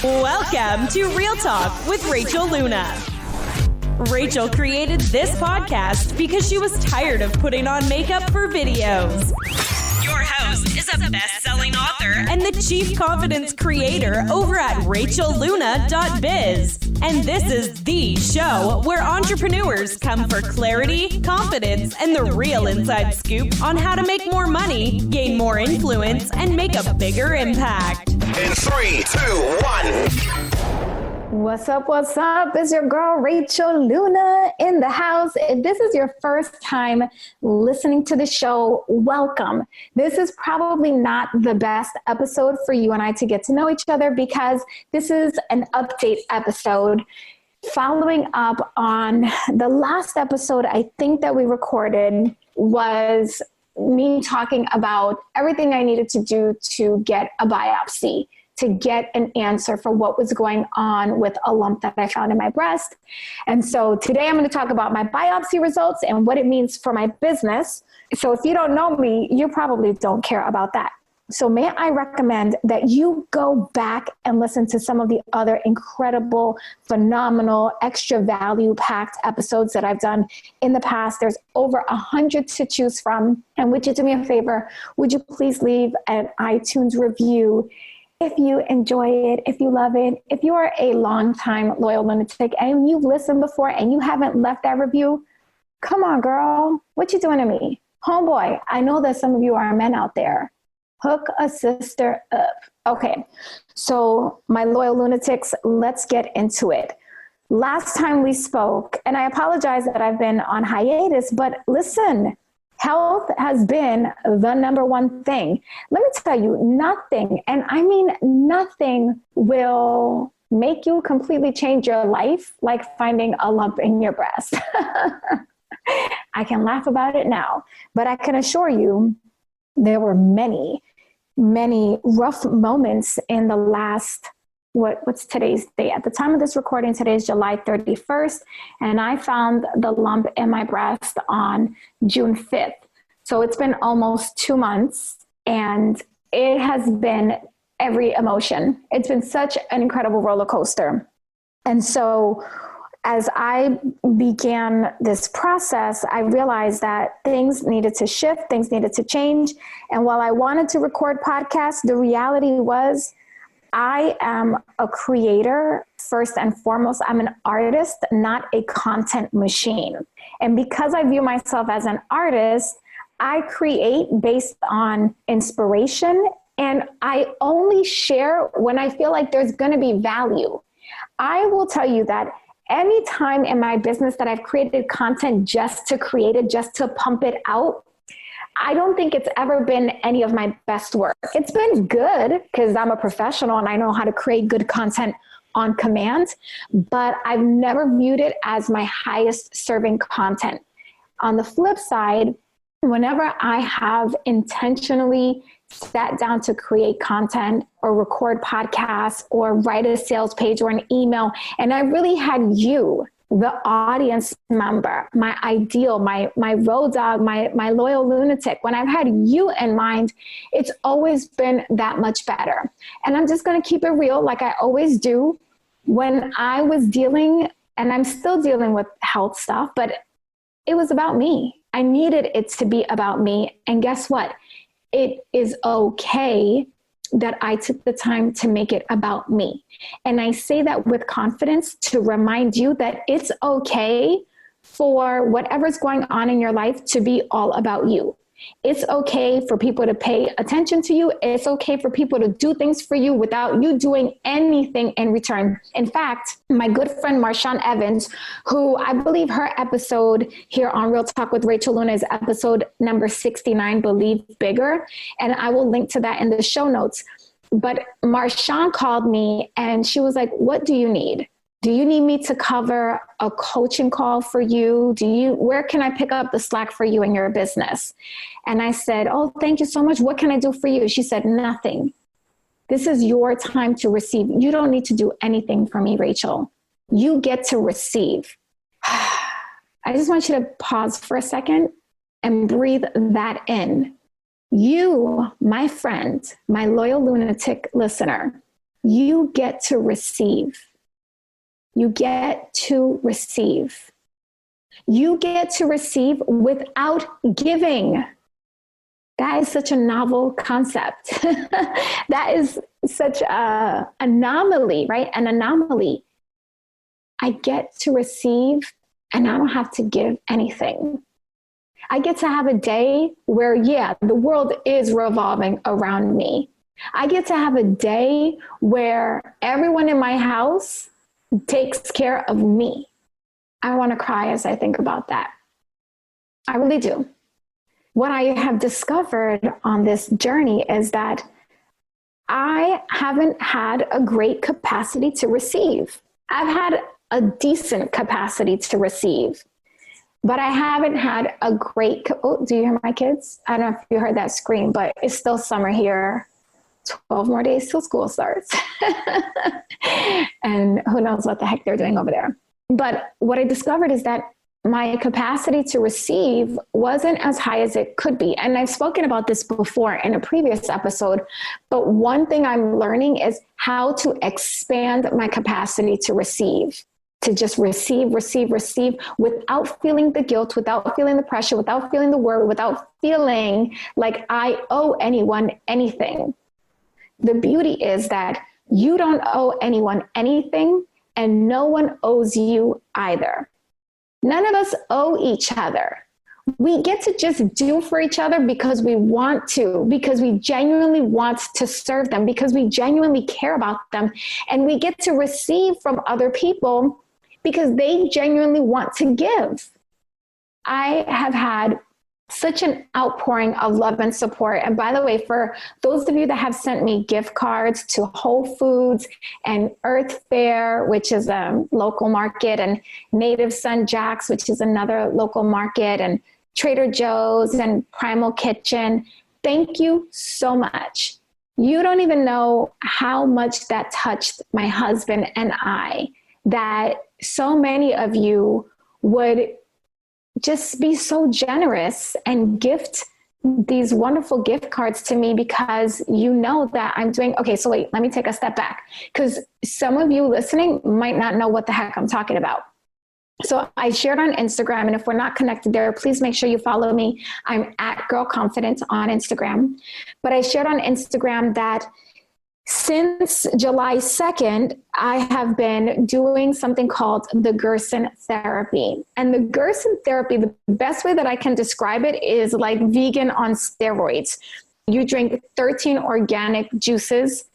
Welcome to Real Talk with Rachel Luna. Rachel created this podcast because she was tired of putting on makeup for videos. Your host is a best-selling author and the chief confidence creator over at rachelluna.biz. And this is the show where entrepreneurs come for clarity, confidence, and the real inside scoop on how to make more money, gain more influence, and make a bigger impact. In 3, 2, 1. What's up? What's up? It's your girl, Rachel Luna, in the house. If this is your first time listening to the show, welcome. This is probably not the best episode for you and I to get to know each other because this is an update episode following up on the last episode I think that we recorded was me talking about everything I needed to do to get a biopsy, to get an answer for what was going on with a lump that I found in my breast. And so today I'm going to talk about my biopsy results and what it means for my business. So if you don't know me, you probably don't care about that. So may I recommend that you go back and listen to some of the other incredible, phenomenal, extra value-packed episodes that I've done in the past. There's over 100 to choose from. And would you do me a favor? Would you please leave an iTunes review if you enjoy it, if you love it, if you are a longtime loyal lunatic and you've listened before and you haven't left that review, come on, girl. What you doing to me? Homeboy, I know that some of you are men out there. Hook a sister up. Okay, so my loyal lunatics, let's get into it. Last time we spoke, and I apologize that I've been on hiatus, but listen, health has been the number one thing. Let me tell you, nothing, and I mean nothing, will make you completely change your life like finding a lump in your breast. I can laugh about it now, but I can assure you there were many rough moments in the last, what's today's date? At the time of this recording, today is July 31st, and I found the lump in my breast on June 5th. So it's been almost 2 months, and it has been every emotion. It's been such an incredible roller coaster. And so as I began this process, I realized that things needed to shift, things needed to change. And while I wanted to record podcasts, the reality was I am a creator first and foremost. I'm an artist, not a content machine. And because I view myself as an artist, I create based on inspiration, and I only share when I feel like there's going to be value. I will tell you that any time in my business that I've created content just to create it, just to pump it out, I don't think it's ever been any of my best work. It's been good because I'm a professional and I know how to create good content on command, but I've never viewed it as my highest serving content. On the flip side, whenever I have intentionally sat down to create content or record podcasts or write a sales page or an email, and I really had you, the audience member, my ideal, my road dog, my loyal lunatic, when I've had you in mind, it's always been that much better. And I'm just going to keep it real like I always do. When I was dealing, and I'm still dealing with health stuff, but it was about me. I needed it to be about me. And guess what? It is okay that I took the time to make it about me. And I say that with confidence to remind you that it's okay for whatever's going on in your life to be all about you. It's okay for people to pay attention to you. It's okay for people to do things for you without you doing anything in return. In fact, my good friend Marshawn Evans, who I believe her episode here on Real Talk with Rachel Luna is episode number 69, Believe Bigger. And I will link to that in the show notes. But Marshawn called me and she was like, what do you need? Do you need me to cover a coaching call for you? Where can I pick up the slack for you in your business? And I said, oh, thank you so much. What can I do for you? She said, nothing. This is your time to receive. You don't need to do anything for me, Rachel. You get to receive. I just want you to pause for a second and breathe that in. You, my friend, my loyal lunatic listener, you get to receive. You get to receive. You get to receive without giving. That is such a novel concept. That is such an anomaly, right? An anomaly. I get to receive and I don't have to give anything. I get to have a day where, yeah, the world is revolving around me. I get to have a day where everyone in my house takes care of me. I want to cry as I think about that. I really do. What I have discovered on this journey is that I haven't had a great capacity to receive. I've had a decent capacity to receive, but I haven't had a great, oh, do you hear my kids? I don't know if you heard that scream, but it's still summer here. 12 more days till school starts. And who knows what the heck they're doing over there. But what I discovered is that my capacity to receive wasn't as high as it could be. And I've spoken about this before in a previous episode, but one thing I'm learning is how to expand my capacity to receive, to just receive without feeling the guilt, without feeling the pressure, without feeling the worry, without feeling like I owe anyone anything. The beauty is that you don't owe anyone anything and no one owes you either. None of us owe each other. We get to just do for each other because we want to, because we genuinely want to serve them, because we genuinely care about them. And we get to receive from other people because they genuinely want to give. I have had such an outpouring of love and support. And by the way, for those of you that have sent me gift cards to Whole Foods and Earth Fare, which is a local market, and Native Son Jack's, which is another local market, and Trader Joe's and Primal Kitchen, thank you so much. You don't even know how much that touched my husband and I, that so many of you would just be so generous and gift these wonderful gift cards to me because you know that I'm doing, okay, so wait, let me take a step back, because some of you listening might not know what the heck I'm talking about. So I shared on Instagram, and if we're not connected there, please make sure you follow me. I'm at Girl Confident on Instagram. But I shared on Instagram that since July 2nd, I have been doing something called the Gerson therapy. And the Gerson therapy, the best way that I can describe it is like vegan on steroids. You drink 13 organic juices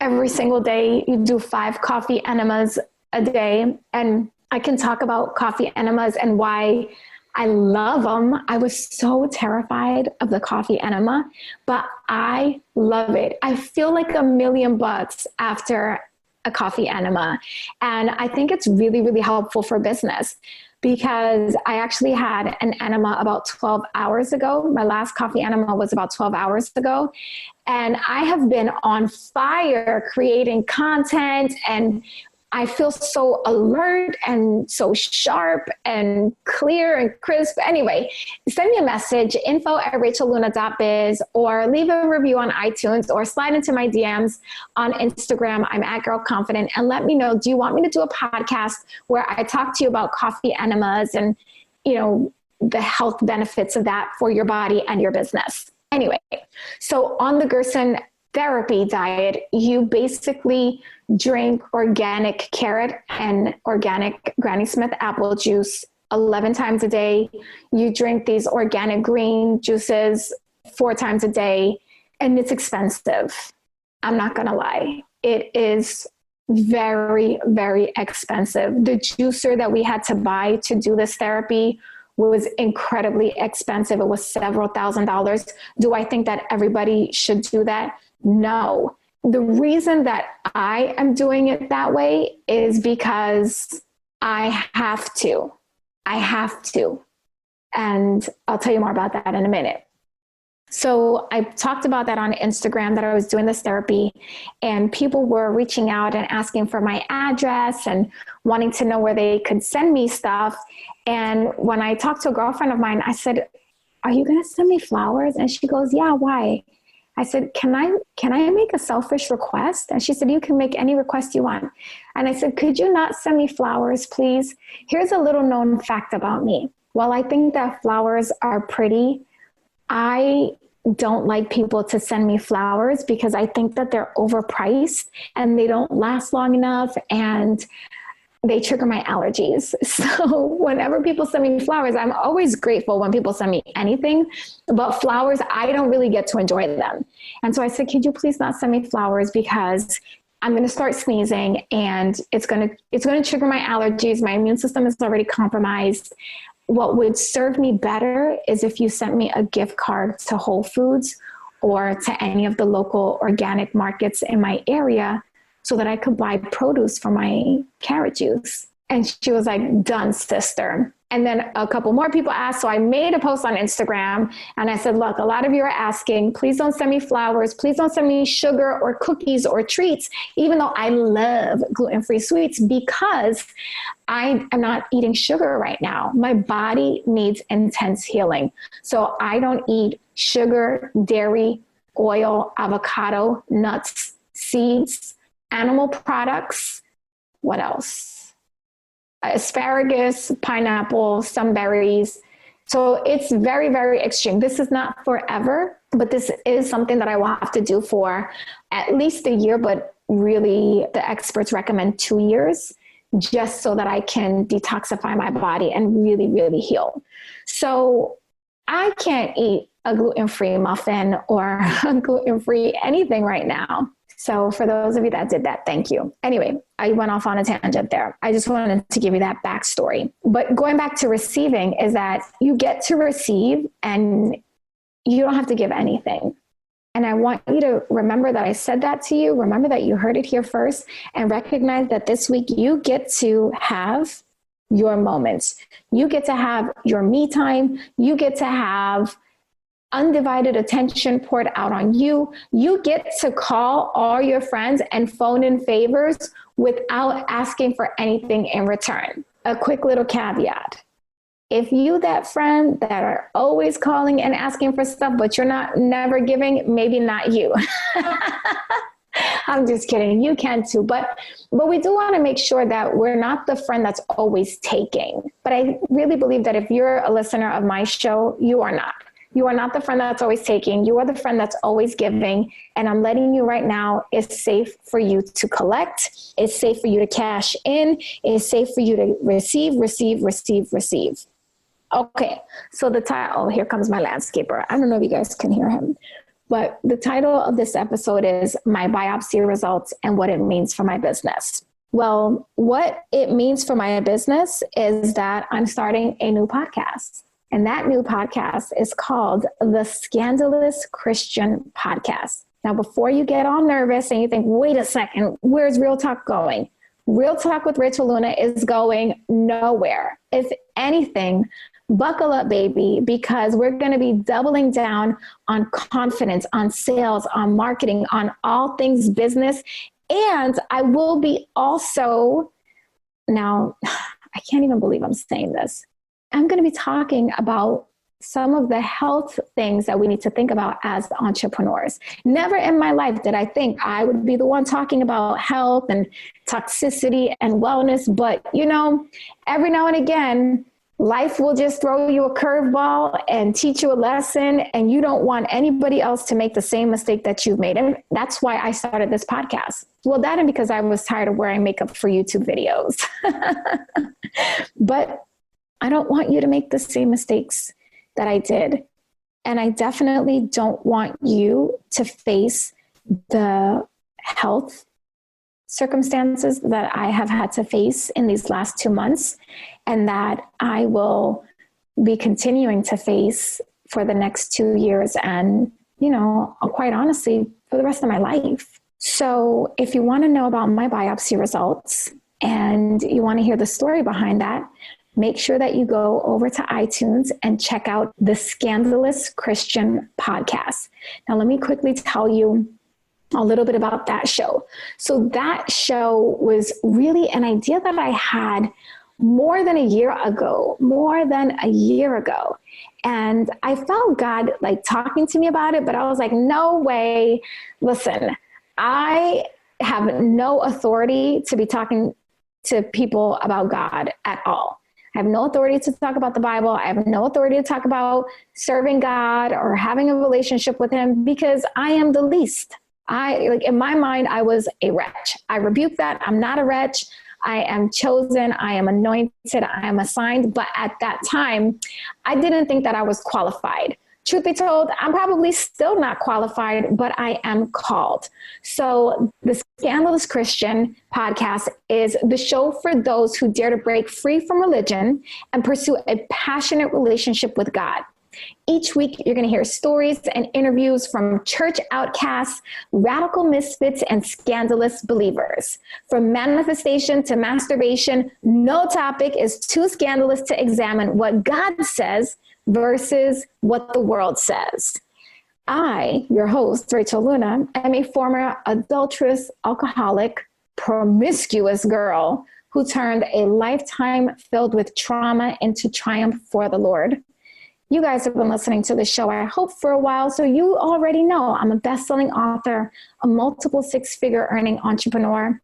every single day. You do 5 coffee enemas a day. And I can talk about coffee enemas and why I love them. I was so terrified of the coffee enema, but I love it. I feel like $1,000,000 after a coffee enema. And I think it's really, really helpful for business because I actually had an enema about 12 hours ago. My last coffee enema was about 12 hours ago. And I have been on fire creating content, and I feel so alert and so sharp and clear and crisp. Anyway, send me a message, info@rachelluna.biz, or leave a review on iTunes, or slide into my DMs on Instagram. I'm at Girl Confident, and let me know, do you want me to do a podcast where I talk to you about coffee enemas and, you know, the health benefits of that for your body and your business? Anyway, so on the Gerson therapy diet, you basically drink organic carrot and organic Granny Smith apple juice 11 times a day. You drink these organic green juices 4 times a day, and it's expensive. I'm not going to lie. It is very, very expensive. The juicer that we had to buy to do this therapy was incredibly expensive. It was several $1,000s. Do I think that everybody should do that? No. The reason that I am doing it that way is because I have to. And I'll tell you more about that in a minute. So I talked about that on Instagram, that I was doing this therapy, and people were reaching out and asking for my address and wanting to know where they could send me stuff. And when I talked to a girlfriend of mine, I said, "Are you going to send me flowers?" And she goes, "Yeah, why?" I said, can I make a selfish request? And she said, you can make any request you want. And I said, could you not send me flowers, please? Here's a little known fact about me. While I think that flowers are pretty, I don't like people to send me flowers because I think that they're overpriced and they don't last long enough and they trigger my allergies. So whenever people send me flowers, I'm always grateful when people send me anything, but flowers, I don't really get to enjoy them. And so I said, could you please not send me flowers because I'm going to start sneezing and it's going to trigger my allergies. My immune system is already compromised. What would serve me better is if you sent me a gift card to Whole Foods or to any of the local organic markets in my area so that I could buy produce for my carrot juice. And she was like, done, sister. And then a couple more people asked. So I made a post on Instagram and I said, look, a lot of you are asking, please don't send me flowers. Please don't send me sugar or cookies or treats, even though I love gluten-free sweets because I am not eating sugar right now. My body needs intense healing. So I don't eat sugar, dairy, oil, avocado, nuts, seeds, animal products. What else? Asparagus, pineapple, some berries. So it's very, very extreme. This is not forever, but this is something that I will have to do for at least a year, but really the experts recommend 2 years just so that I can detoxify my body and really, really heal. So I can't eat a gluten-free muffin or a gluten-free anything right now. So for those of you that did that, thank you. Anyway, I went off on a tangent there. I just wanted to give you that backstory. But going back to receiving is that you get to receive and you don't have to give anything. And I want you to remember that I said that to you. Remember that you heard it here first and recognize that this week you get to have your moments. You get to have your me time. You get to have undivided attention poured out on you. You get to call all your friends and phone in favors without asking for anything in return. A quick little caveat. If you, that friend that are always calling and asking for stuff, but you're never giving, maybe not you. I'm just kidding. You can too. But we do want to make sure that we're not the friend that's always taking. But I really believe that if you're a listener of my show, you are not. You are not the friend that's always taking. You are the friend that's always giving. And I'm letting you right now, it's safe for you to collect. It's safe for you to cash in. It's safe for you to receive. Okay, so the title, oh, here comes my landscaper. I don't know if you guys can hear him, but the title of this episode is My Biopsy Results and What It Means for My Business. Well, what it means for my business is that I'm starting a new podcast. And that new podcast is called The Scandalous Christian Podcast. Now, before you get all nervous and you think, wait a second, where's Real Talk going? Real Talk with Rachel Luna is going nowhere. If anything, buckle up, baby, because we're going to be doubling down on confidence, on sales, on marketing, on all things business. And I will be also, now, I can't even believe I'm saying this. I'm going to be talking about some of the health things that we need to think about as entrepreneurs. Never in my life did I think I would be the one talking about health and toxicity and wellness. But, you know, every now and again, life will just throw you a curveball and teach you a lesson. And you don't want anybody else to make the same mistake that you've made. And that's why I started this podcast. Well, that and because I was tired of wearing makeup for YouTube videos. But I don't want you to make the same mistakes that I did. And I definitely don't want you to face the health circumstances that I have had to face in these last 2 months and that I will be continuing to face for the next 2 years and, you know, quite honestly, for the rest of my life. So if you want to know about my biopsy results and you want to hear the story behind that, make sure that you go over to iTunes and check out the Scandalous Christian Podcast. Now, let me quickly tell you a little bit about that show. So that show was really an idea that I had more than a year ago. And I felt God like talking to me about it, but I was like, no way. Listen, I have no authority to be talking to people about God at all. I have no authority to talk about the Bible. I have no authority to talk about serving God or having a relationship with him because I am the least. In my mind, I was a wretch. I rebuke that. I'm not a wretch. I am chosen. I am anointed. I am assigned. But at that time, I didn't think that I was qualified. Truth be told, I'm probably still not qualified, but I am called. So the Scandalous Christian podcast is the show for those who dare to break free from religion and pursue a passionate relationship with God. Each week, you're going to hear stories and interviews from church outcasts, radical misfits, and scandalous believers. From manifestation to masturbation, no topic is too scandalous to examine what God says versus what the world says. I, your host, Rachel Luna, am a former adulterous, alcoholic, promiscuous girl who turned a lifetime filled with trauma into triumph for the Lord. You guys have been listening to the show, I hope, for a while, so you already know I'm a best-selling author, a multiple six-figure earning entrepreneur.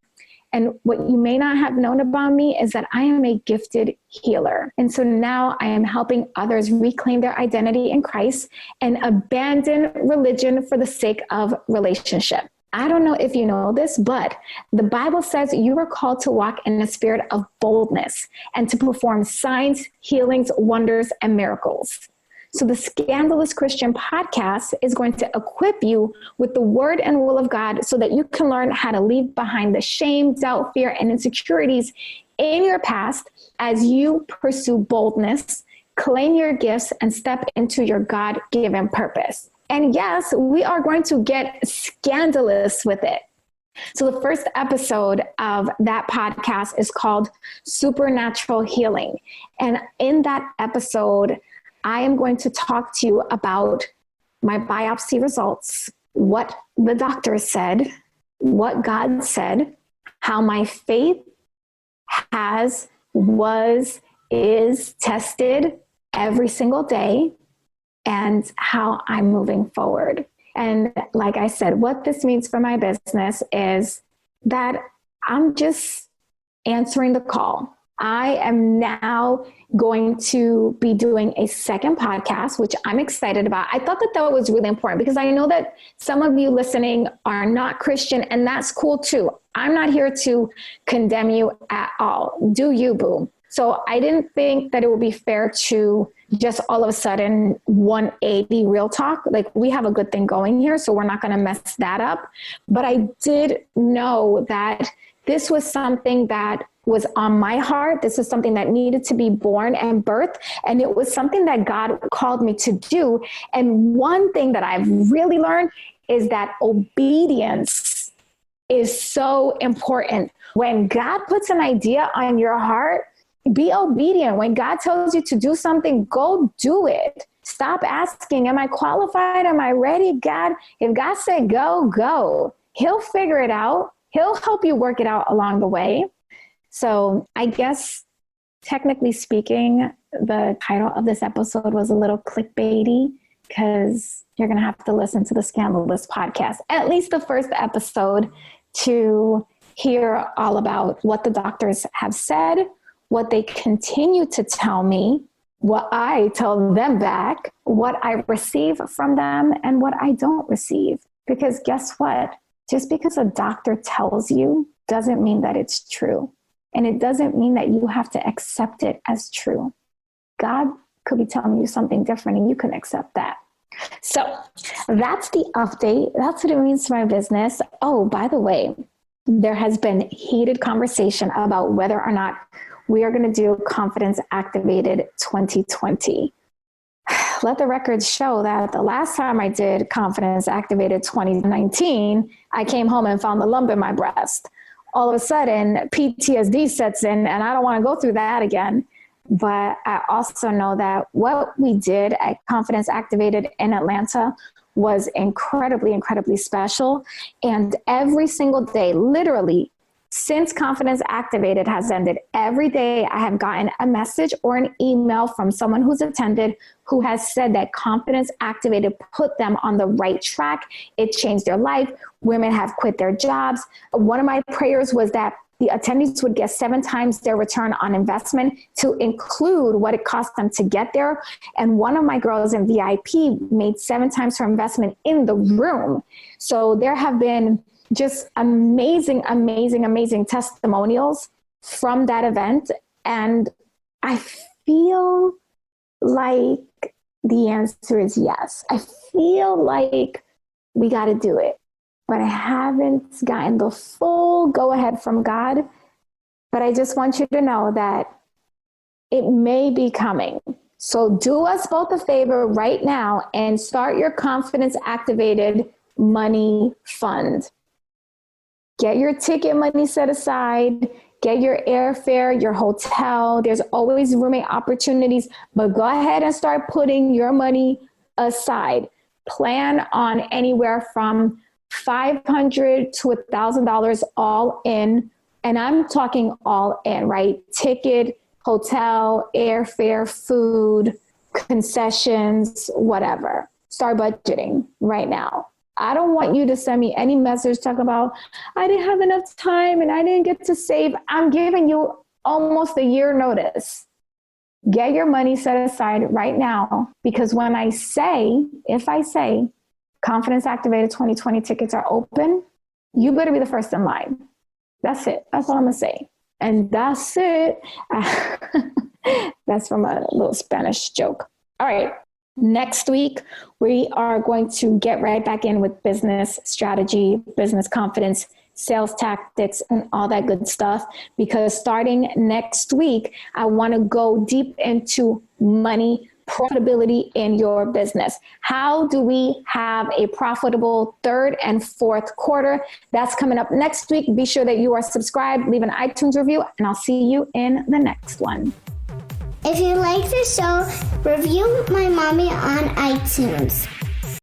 And what you may not have known about me is that I am a gifted healer. And so now I am helping others reclaim their identity in Christ and abandon religion for the sake of relationship. I don't know if you know this, but the Bible says you are called to walk in a spirit of boldness and to perform signs, healings, wonders, and miracles. So the Scandalous Christian podcast is going to equip you with the word and will of God so that you can learn how to leave behind the shame, doubt, fear, and insecurities in your past as you pursue boldness, claim your gifts, and step into your God-given purpose. And yes, we are going to get scandalous with it. So the first episode of that podcast is called Supernatural Healing. And in that episode, I am going to talk to you about my biopsy results, what the doctor said, what God said, how my faith is tested every single day, and how I'm moving forward. And like I said, what this means for my business is that I'm just answering the call. I am now going to be doing a second podcast, which I'm excited about. I thought that was really important because I know that some of you listening are not Christian, and that's cool too. I'm not here to condemn you at all. Do you, boo? So I didn't think that it would be fair to just all of a sudden 180 real talk. Like, we have a good thing going here, so we're not going to mess that up. But I did know that this was something that was on my heart. This is something that needed to be born and birthed. And it was something that God called me to do. And one thing that I've really learned is that obedience is so important. When God puts an idea on your heart, be obedient. When God tells you to do something, go do it. Stop asking, am I qualified? Am I ready? God, if God said go, go. He'll figure it out. He'll help you work it out along the way. So I guess, technically speaking, the title of this episode was a little clickbaity because you're going to have to listen to the Scandalous podcast, at least the first episode, to hear all about what the doctors have said, what they continue to tell me, what I tell them back, what I receive from them, and what I don't receive. Because guess what? Just because a doctor tells you doesn't mean that it's true. And it doesn't mean that you have to accept it as true. God could be telling you something different and you can accept that. So that's the update. That's what it means to my business. Oh, by the way, there has been heated conversation about whether or not we are going to do Confidence Activated 2020. Let the records show that the last time I did Confidence Activated 2019, I came home and found a lump in my breast. All of a sudden, PTSD sets in, and I don't want to go through that again. But I also know that what we did at Confidence Activated in Atlanta was incredibly, incredibly special. And every single day, literally Since Confidence Activated has ended, every day I have gotten a message or an email from someone who's attended who has said that Confidence Activated put them on the right track. It changed their life. Women have quit their jobs. One of my prayers was that the attendees would get 7 times their return on investment, to include what it cost them to get there. And one of my girls in VIP made 7 times her investment in the room. So there have been just amazing testimonials from that event. And I feel like the answer is yes. I feel like we got to do it, but I haven't gotten the full go ahead from God. But I just want you to know that it may be coming. So do us both a favor right now and start your Confidence Activated money fund. Get your ticket money set aside, get your airfare, your hotel. There's always roommate opportunities, but go ahead and start putting your money aside. Plan on anywhere from $500 to $1,000 all in. And I'm talking all in, right? Ticket, hotel, airfare, food, concessions, whatever. Start budgeting right now. I don't want you to send me any message talking about, I didn't have enough time and I didn't get to save. I'm giving you almost a year notice. Get your money set aside right now, because when if I say Confidence Activated 2020 tickets are open, you better be the first in line. That's it. That's all I'm going to say. And that's it. That's from a little Spanish joke. All right. Next week, we are going to get right back in with business strategy, business confidence, sales tactics, and all that good stuff. Because starting next week, I want to go deep into money profitability in your business. How do we have a profitable third and fourth quarter? That's coming up next week. Be sure that you are subscribed, leave an iTunes review, and I'll see you in the next one. If you like the show, review my mommy on iTunes.